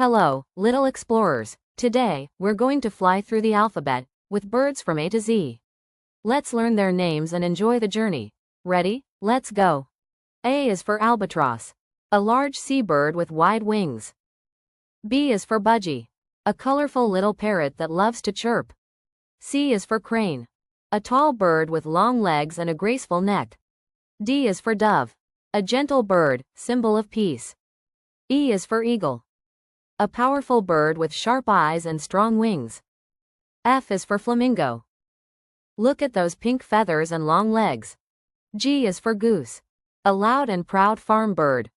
Hello, little explorers. Today, we're going to fly through the alphabet, with birds from A to Z. Let's learn their names and enjoy the journey. Ready? Let's go. A is for albatross, a large seabird with wide wings. B is for budgie, a colorful little parrot that loves to chirp. C is for crane, a tall bird with long legs and a graceful neck. D is for dove, a gentle bird, symbol of peace. E is for eagle, a powerful bird with sharp eyes and strong wings. F is for flamingo. Look at those pink feathers and long legs. G is for goose, a loud and proud farm bird.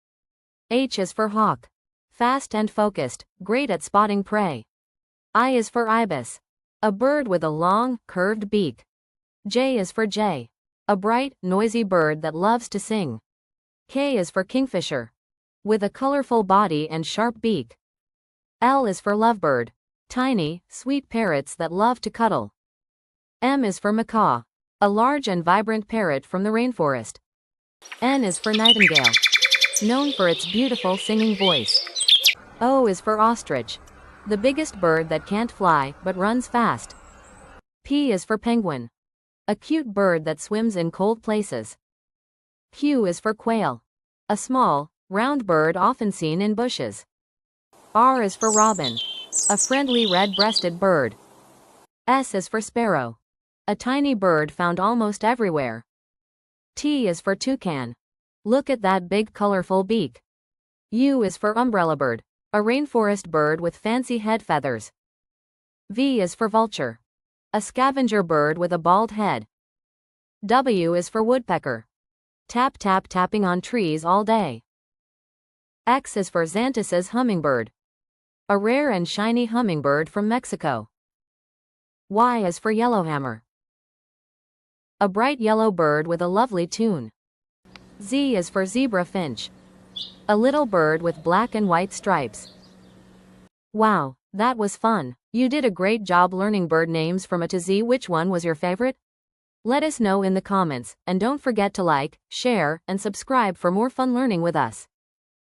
H is for hawk, fast and focused, great at spotting prey. I is for ibis, a bird with a long, curved beak. J is for jay, a bright, noisy bird that loves to sing. K is for kingfisher, with a colorful body and sharp beak. L is for lovebird, tiny, sweet parrots that love to cuddle. M is for macaw, a large and vibrant parrot from the rainforest. N is for nightingale, known for its beautiful singing voice. O is for ostrich, the biggest bird that can't fly but runs fast. P is for penguin, a cute bird that swims in cold places. Q is for quail, a small, round bird often seen in bushes. R is for robin, a friendly red-breasted bird. S is for sparrow, a tiny bird found almost everywhere. T is for toucan. Look at that big colorful beak. U is for umbrella bird, a rainforest bird with fancy head feathers. V is for vulture, a scavenger bird with a bald head. W is for woodpecker, tapping on trees all day. X is for Xanthus's hummingbird, a rare and shiny hummingbird from Mexico. Y is for yellowhammer, a bright yellow bird with a lovely tune. Z is for zebra finch, a little bird with black and white stripes. Wow, that was fun. You did a great job learning bird names from A to Z. Which one was your favorite? Let us know in the comments, and don't forget to like, share, and subscribe for more fun learning with us.